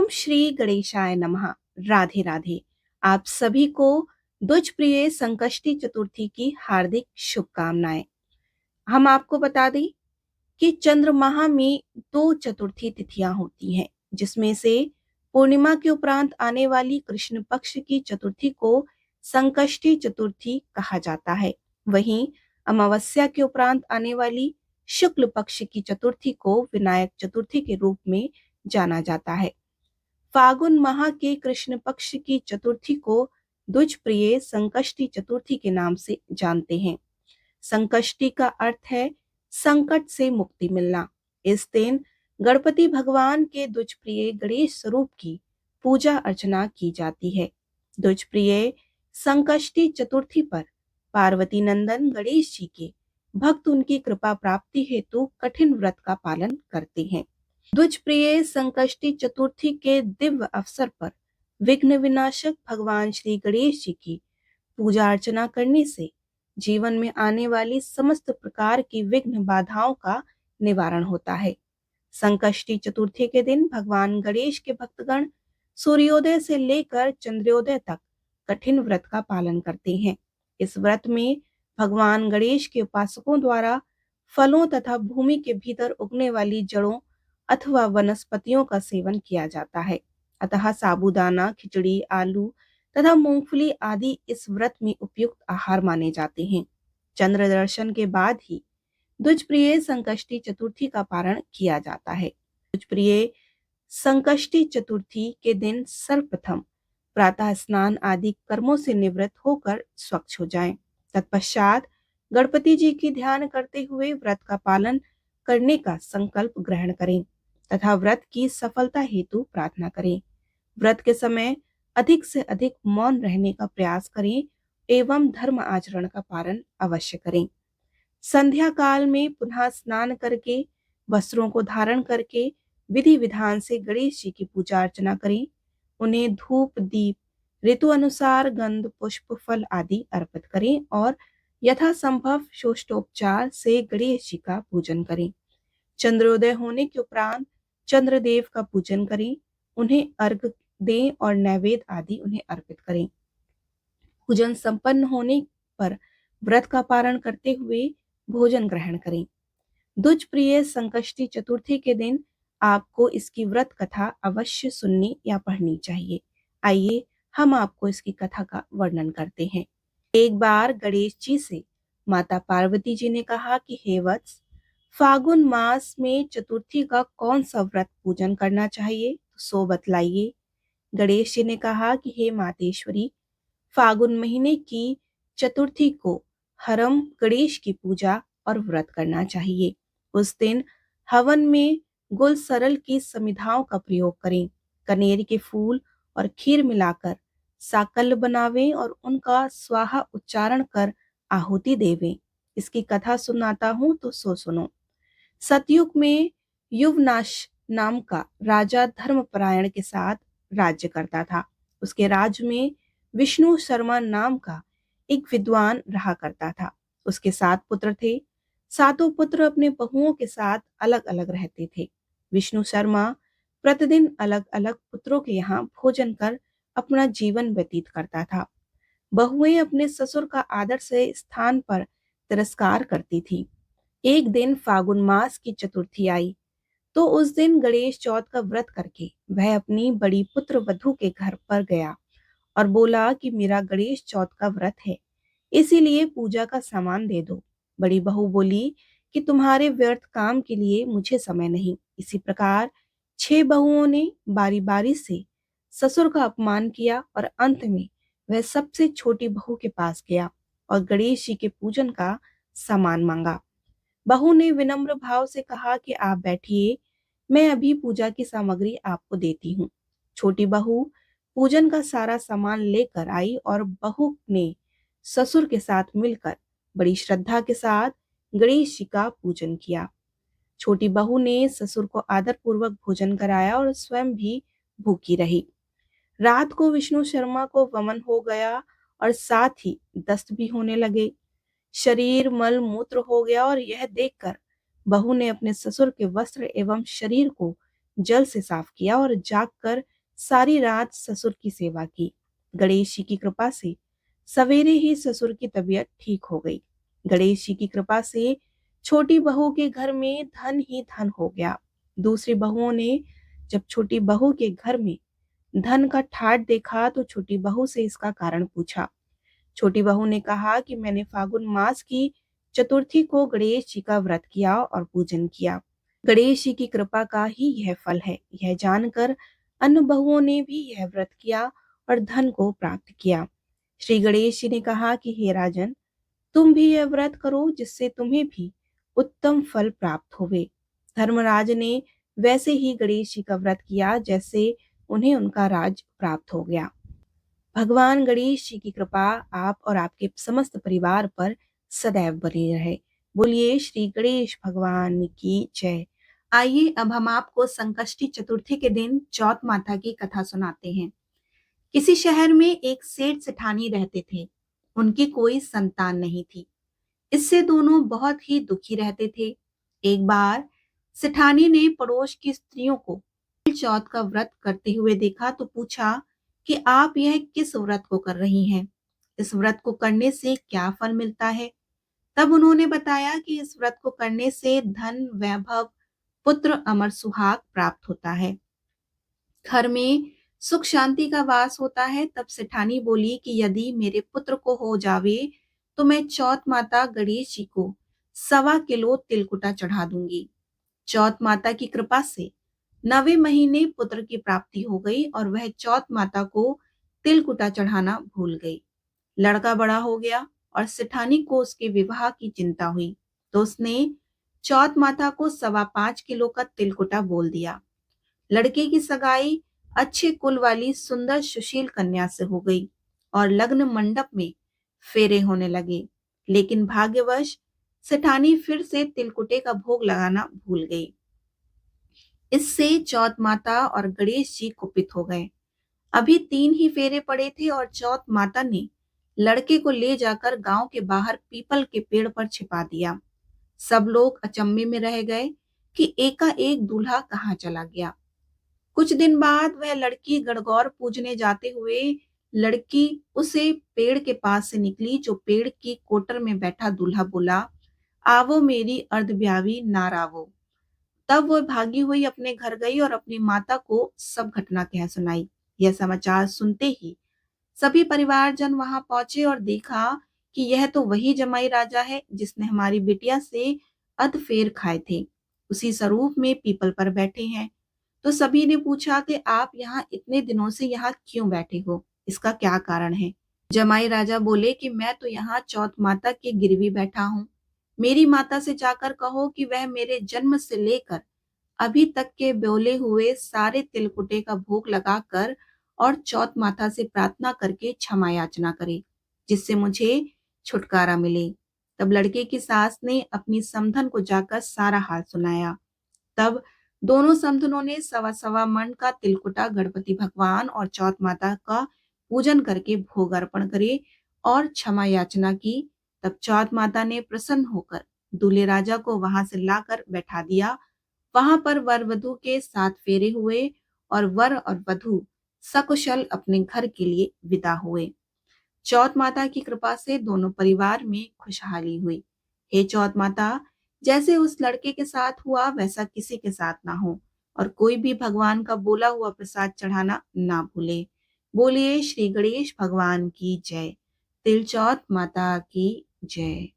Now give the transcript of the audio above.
श्री गणेशाय नमः। राधे राधे। आप सभी को द्विज प्रिय संकष्टी चतुर्थी की हार्दिक शुभकामनाएं। हम आपको बता दें कि चंद्र माह में दो चतुर्थी तिथियां होती हैं, जिसमें से पूर्णिमा के उपरांत आने वाली कृष्ण पक्ष की चतुर्थी को संकष्टी चतुर्थी कहा जाता है। वहीं अमावस्या के उपरांत आने वाली शुक्ल पक्ष की चतुर्थी को विनायक चतुर्थी के रूप में जाना जाता है। फागुन माह के कृष्ण पक्ष की चतुर्थी को द्विज प्रिय संकष्टी चतुर्थी के नाम से जानते हैं। संकष्टी का अर्थ है संकट से मुक्ति मिलना। इस दिन गणपति भगवान के द्विज प्रिय गणेश स्वरूप की पूजा अर्चना की जाती है। द्विज प्रिय संकष्टी चतुर्थी पर पार्वती नंदन गणेश जी के भक्त उनकी कृपा प्राप्ति हेतु कठिन व्रत का पालन करते हैं। द्विज प्रिय संकष्टी चतुर्थी के दिव्य अवसर पर विघ्न विनाशक भगवान श्री गणेश जी की पूजा अर्चना करने से जीवन में आने वाली समस्त प्रकार की विघ्न बाधाओं का निवारण होता है। संकष्टी चतुर्थी के दिन भगवान गणेश के भक्तगण सूर्योदय से लेकर चंद्रोदय तक कठिन व्रत का पालन करते हैं। इस व्रत में भगवान गणेश के उपासकों द्वारा फलों तथा भूमि के भीतर उगने वाली जड़ों अथवा वनस्पतियों का सेवन किया जाता है। अतः साबूदाना, खिचड़ी, आलू तथा मूंगफली आदि इस व्रत में उपयुक्त आहार माने जाते हैं। चंद्र दर्शन के बाद ही द्विज प्रिय संकष्टी चतुर्थी का पारण किया जाता है। द्विज प्रिय संकष्टी चतुर्थी के दिन सर्वप्रथम प्रातः स्नान आदि कर्मों से निवृत्त होकर स्वच्छ हो जाएं। तत्पश्चात गणपति जी की ध्यान करते हुए व्रत का पालन करने का संकल्प ग्रहण करें तथा व्रत की सफलता हेतु प्रार्थना करें। व्रत के समय अधिक से अधिक मौन रहने का प्रयास करें एवं धर्म आचरण का पालन अवश्य करें। संध्या काल में पुनः स्नान करके वस्त्रों को धारण करके विधि विधान से गणेश जी की पूजा अर्चना करें। उन्हें धूप, दीप, ऋतु अनुसार गंध, पुष्प, फल आदि अर्पित करें और यथासंभव षोडशोपचार से गणेश जी का पूजन करें। चंद्रोदय होने के उपरांत चंद्रदेव का पूजन करें, उन्हें अर्घ दें और नैवेद्य आदि उन्हें अर्पित करें। पूजन संपन्न होने पर व्रत का पारण करते हुए भोजन ग्रहण करें। द्विज प्रिय संकष्टी चतुर्थी के दिन आपको इसकी व्रत कथा अवश्य सुननी या पढ़नी चाहिए। आइए हम आपको इसकी कथा का वर्णन करते हैं। एक बार गणेश जी से माता पार्वती जी ने कहा कि हे वत्स, फागुन मास में चतुर्थी का कौन सा व्रत पूजन करना चाहिए, तो सो बतलाइए। गणेश जी ने कहा कि हे मातेश्वरी, फागुन महीने की चतुर्थी को हरम गणेश की पूजा और व्रत करना चाहिए। उस दिन हवन में गुल सरल की समिधाओं का प्रयोग करें। कनेर के फूल और खीर मिलाकर साकल्य बनावें और उनका स्वाहा उच्चारण कर आहुति देवें। इसकी कथा सुनाता हूं तो सो सुनो। सतयुग में युवनाश नाम का राजा धर्मपरायण के साथ राज्य करता था। उसके राज्य में विष्णु शर्मा नाम का एक विद्वान रहा करता था। उसके 7 पुत्र थे। सातों पुत्र अपने बहुओं के साथ अलग अलग रहते थे। विष्णु शर्मा प्रतिदिन अलग अलग पुत्रों के यहाँ भोजन कर अपना जीवन व्यतीत करता था। बहुएं अपने ससुर का आदर से स्थान पर तिरस्कार करती थी। एक दिन फागुन मास की चतुर्थी आई तो उस दिन गणेश चौथ का व्रत करके वह अपनी बड़ी पुत्र वधू के घर पर गया और बोला कि मेरा गणेश चौथ का व्रत है, इसीलिए पूजा का सामान दे दो। बड़ी बहू बोली कि तुम्हारे व्यर्थ काम के लिए मुझे समय नहीं। इसी प्रकार 6 बहुओं ने बारी बारी से ससुर का अपमान किया और अंत में वह सबसे छोटी बहू के पास गया और गणेश जी के पूजन का सामान मांगा। बहू ने विनम्र भाव से कहा कि आप बैठिए, मैं अभी पूजा की सामग्री आपको देती हूँ। छोटी बहू पूजन का सारा सामान लेकर आई और बहू ने ससुर के साथ मिलकर बड़ी श्रद्धा के साथ गणेश जी का पूजन किया। छोटी बहू ने ससुर को आदर पूर्वक भोजन कराया और स्वयं भी भूखी रही। रात को विष्णु शर्मा को वमन हो गया और साथ ही दस्त भी होने लगे। शरीर मल मूत्र हो गया और यह देखकर बहू ने अपने ससुर के वस्त्र एवं शरीर को जल से साफ किया और जाकर सारी रात ससुर की सेवा की। गणेश जी की कृपा से सवेरे ही ससुर की तबीयत ठीक हो गई। गणेश जी की कृपा से छोटी बहू के घर में धन ही धन हो गया। दूसरी बहुओं ने जब छोटी बहू के घर में धन का ठाट देखा तो छोटी बहू से इसका कारण पूछा। छोटी बहू ने कहा कि मैंने फागुन मास की चतुर्थी को गणेश जी का व्रत किया और पूजन किया। गणेश जी की कृपा का ही यह फल है। यह जानकर अन्य बहुओं ने भी यह व्रत किया और धन को प्राप्त किया। श्री गणेश जी ने कहा कि हे राजन, तुम भी यह व्रत करो जिससे तुम्हें भी उत्तम फल प्राप्त होवे। धर्मराज ने वैसे ही गणेश जी का व्रत किया जैसे उन्हें उनका राज प्राप्त हो गया। भगवान गणेश जी की कृपा आप और आपके समस्त परिवार पर सदैव बनी रहे। बोलिए श्री गणेश भगवान की जय। आइए अब हम आपको संकष्टी चतुर्थी के दिन चौथ माता की कथा सुनाते हैं। किसी शहर में एक सेठ सेठानी रहते थे। उनकी कोई संतान नहीं थी। इससे दोनों बहुत ही दुखी रहते थे। एक बार सेठानी ने पड़ोस की स्त्रियों को चौथ का व्रत करते हुए देखा तो पूछा कि आप यह किस व्रत को कर रही हैं? इस व्रत को करने से क्या फल मिलता है? तब उन्होंने बताया कि इस व्रत को करने से धन, वैभव, पुत्र, अमर सुहाग प्राप्त होता है। घर में सुख शांति का वास होता है। तब सेठानी बोली कि यदि मेरे पुत्र को हो जावे तो मैं चौथ माता गणेश जी को 1.25 किलो तिलकुटा चढ़ा दूंगी। चौथ माता की कृपा से 9वें महीने पुत्र की प्राप्ति हो गई और वह चौथ माता को तिलकुटा चढ़ाना भूल गई। लड़का बड़ा हो गया और सेठानी को उसके विवाह की चिंता हुई तो उसने चौथ माता को 5.25 किलो का तिलकुटा बोल दिया। लड़के की सगाई अच्छे कुल वाली सुंदर सुशील कन्या से हो गई और लग्न मंडप में फेरे होने लगे। लेकिन भाग्यवश सेठानी फिर से तिलकुटे का भोग लगाना भूल गई। इससे चौथ माता और गणेश जी कुपित हो गए। अभी 3 ही फेरे पड़े थे और चौथ माता ने लड़के को ले जाकर गांव के बाहर पीपल के पेड़ पर छिपा दिया। सब लोग अचंभे में रह गए कि एकाएक दूल्हा कहाँ चला गया। कुछ दिन बाद वह लड़की गणगौर पूजने जाते हुए लड़की उसे पेड़ के पास से निकली जो पेड़ की कोटर में बैठा दूल्हा बोला, आवो मेरी अर्धब्याही नार आवो। तब वह भागी हुई अपने घर गई और अपनी माता को सब घटना कह सुनाई। यह समाचार सुनते ही सभी परिवारजन वहां पहुंचे और देखा कि यह तो वही जमाई राजा है जिसने हमारी बिटिया से अधफेर खाए थे। उसी स्वरूप में पीपल पर बैठे हैं। तो सभी ने पूछा कि आप यहाँ इतने दिनों से यहाँ क्यों बैठे हो? इसका क्या कारण है? जमाई राजा बोले कि मैं तो यहाँ चौथ माता के गिरवी बैठा हूँ। मेरी माता से जाकर कहो कि वह मेरे जन्म से लेकर अभी तक के ब्योले हुए सारे तिलकुटे का भोग लगाकर और चौथ माता से प्रार्थना करके क्षमा याचना करे, जिससे मुझे छुटकारा मिले। तब लड़के की सास ने अपनी समधन को जाकर सारा हाल सुनाया। तब दोनों समधनों ने 1.25 मन का तिलकुटा गणपति भगवान और चौथ माता का पूजन करके भोग अर्पण करे और क्षमा याचना की। तब चौथ माता ने प्रसन्न होकर दूल्हे राजा को वहां से लाकर बैठा दिया। वहां पर वर वधु के 7 फेरे हुए और वर और वधु सकुशल अपने घर के लिए विदा हुए। चौथ माता की कृपा से दोनों परिवार में खुशहाली हुई। हे चौथ माता, जैसे उस लड़के के साथ हुआ वैसा किसी के साथ ना हो और कोई भी भगवान का बोला हुआ प्रसाद चढ़ाना ना भूले। बोलिए श्री गणेश भगवान की जय। तिल चौथ माता की जय।